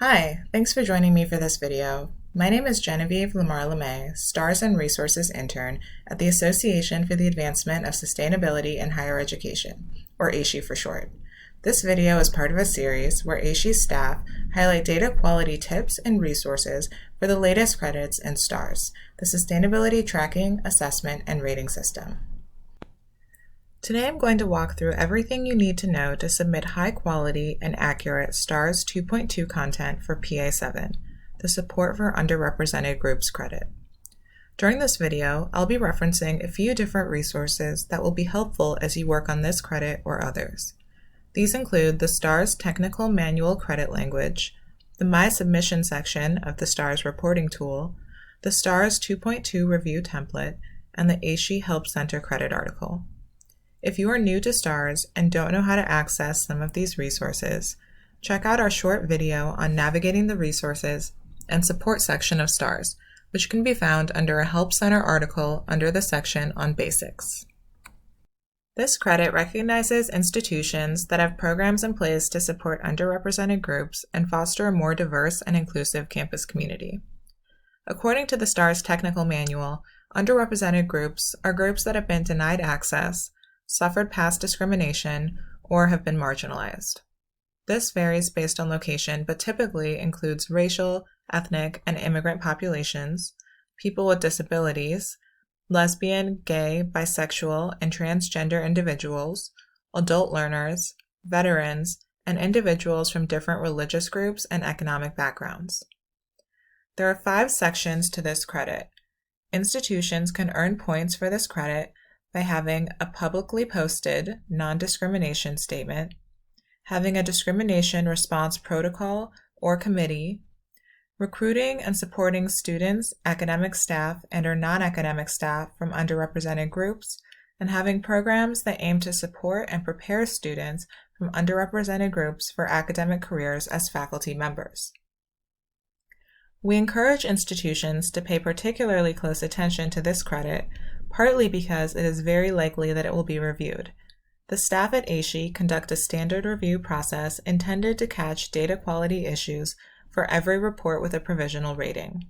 Hi, thanks for joining me for this video. My name is Genevieve Lamar-Lemay, Stars and Resources Intern at the Association for the Advancement of Sustainability in Higher Education, or AASHE for short. This video is part of a series where AASHE's staff highlight data quality tips and resources for the latest credits in STARS, the Sustainability Tracking, Assessment, and Rating System. Today I'm going to walk through everything you need to know to submit high-quality and accurate STARS 2.2 content for PA7, the Support for Underrepresented Groups credit. During this video, I'll be referencing a few different resources that will be helpful as you work on this credit or others. These include the STARS Technical Manual Credit Language, the My Submission section of the STARS Reporting Tool, the STARS 2.2 Review Template, and the AASHE Help Center credit article. If you are new to STARS and don't know how to access some of these resources, check out our short video on navigating the resources and support section of STARS, which can be found under a Help Center article under the section on Basics. This credit recognizes institutions that have programs in place to support underrepresented groups and foster a more diverse and inclusive campus community. According to the STARS Technical Manual, underrepresented groups are groups that have been denied access, suffered past discrimination, or have been marginalized. This varies based on location, but typically includes racial, ethnic, and immigrant populations, people with disabilities, lesbian, gay, bisexual, and transgender individuals, adult learners, veterans, and individuals from different religious groups and economic backgrounds. There are 5 sections to this credit. Institutions can earn points for this credit by having a publicly posted non-discrimination statement, having a discrimination response protocol or committee, recruiting and supporting students, academic staff, and/or non-academic staff from underrepresented groups, and having programs that aim to support and prepare students from underrepresented groups for academic careers as faculty members. We encourage institutions to pay particularly close attention to this credit, partly because it is very likely that it will be reviewed. The staff at AASHE conduct a standard review process intended to catch data quality issues for every report with a provisional rating.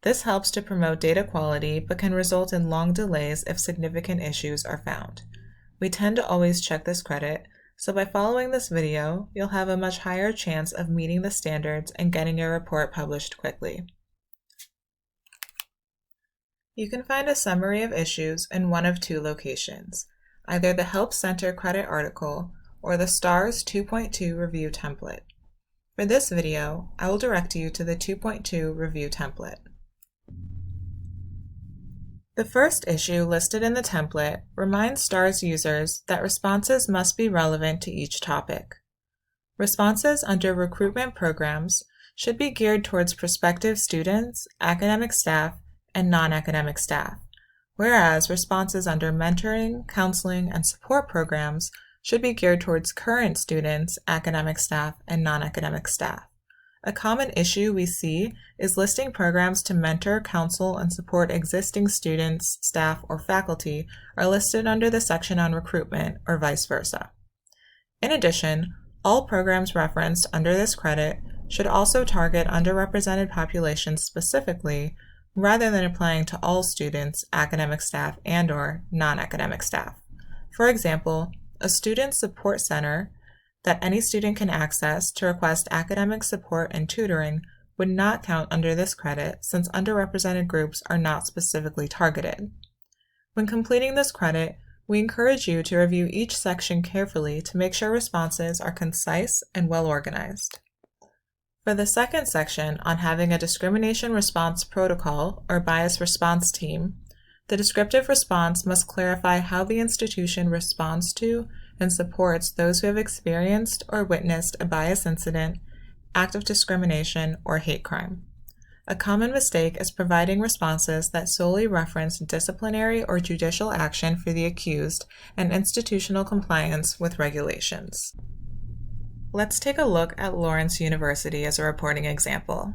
This helps to promote data quality but can result in long delays if significant issues are found. We tend to always check this credit, so by following this video, you'll have a much higher chance of meeting the standards and getting your report published quickly. You can find a summary of issues in one of 2 locations, either the Help Center credit article or the STARS 2.2 review template. For this video, I will direct you to the 2.2 review template. The first issue listed in the template reminds STARS users that responses must be relevant to each topic. Responses under recruitment programs should be geared towards prospective students, academic staff, and non-academic staff, whereas responses under mentoring, counseling, and support programs should be geared towards current students, academic staff, and non-academic staff. A common issue we see is listing programs to mentor, counsel, and support existing students, staff, or faculty are listed under the section on recruitment, or vice versa. In addition, all programs referenced under this credit should also target underrepresented populations specifically, rather than applying to all students, academic staff, and/or non-academic staff. For example, a student support center that any student can access to request academic support and tutoring would not count under this credit since underrepresented groups are not specifically targeted. When completing this credit, we encourage you to review each section carefully to make sure responses are concise and well organized. For the second section on having a discrimination response protocol or bias response team, the descriptive response must clarify how the institution responds to and supports those who have experienced or witnessed a bias incident, act of discrimination, or hate crime. A common mistake is providing responses that solely reference disciplinary or judicial action for the accused and institutional compliance with regulations. Let's take a look at Lawrence University as a reporting example.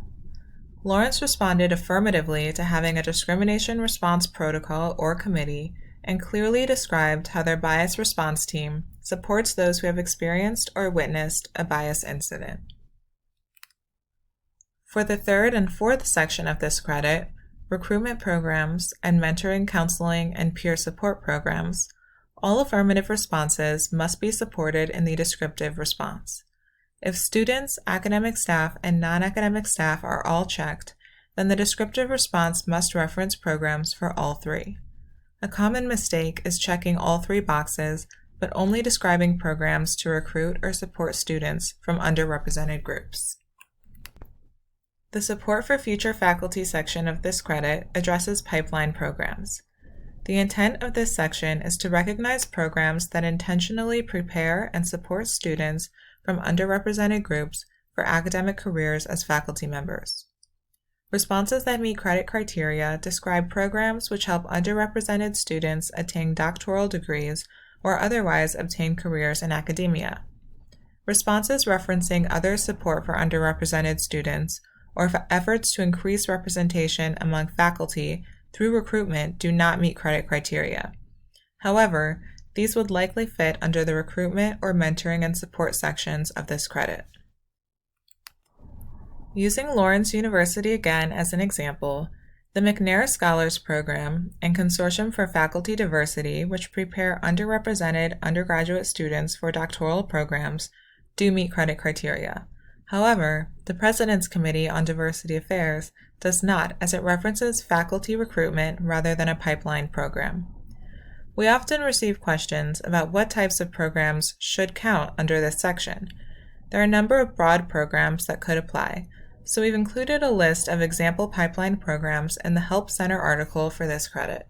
Lawrence responded affirmatively to having a discrimination response protocol or committee and clearly described how their bias response team supports those who have experienced or witnessed a bias incident. For the third and fourth section of this credit, recruitment programs and mentoring, counseling, and peer support programs, all affirmative responses must be supported in the descriptive response. If students, academic staff, and non-academic staff are all checked, then the descriptive response must reference programs for all three. A common mistake is checking all three boxes, but only describing programs to recruit or support students from underrepresented groups. The Support for Future Faculty section of this credit addresses pipeline programs. The intent of this section is to recognize programs that intentionally prepare and support students from underrepresented groups for academic careers as faculty members. Responses that meet credit criteria describe programs which help underrepresented students attain doctoral degrees or otherwise obtain careers in academia. Responses referencing other support for underrepresented students or efforts to increase representation among faculty through recruitment do not meet credit criteria. However, these would likely fit under the recruitment or mentoring and support sections of this credit. Using Lawrence University again as an example, the McNair Scholars Program and Consortium for Faculty Diversity, which prepare underrepresented undergraduate students for doctoral programs, do meet credit criteria. However, the President's Committee on Diversity Affairs does not, as it references faculty recruitment rather than a pipeline program. We often receive questions about what types of programs should count under this section. There are a number of broad programs that could apply, so we've included a list of example pipeline programs in the Help Center article for this credit.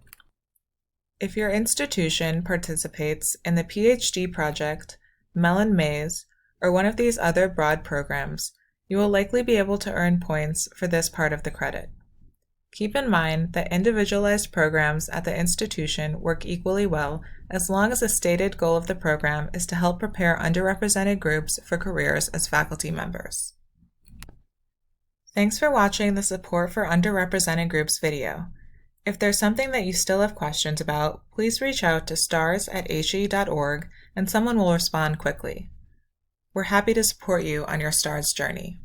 If your institution participates in the PhD project, Mellon Mays, or one of these other broad programs, you will likely be able to earn points for this part of the credit. Keep in mind that individualized programs at the institution work equally well as long as the stated goal of the program is to help prepare underrepresented groups for careers as faculty members. Thanks for watching the Support for Underrepresented Groups video. If there's something that you still have questions about, please reach out to stars@aashe.org and someone will respond quickly. We're happy to support you on your STARS journey.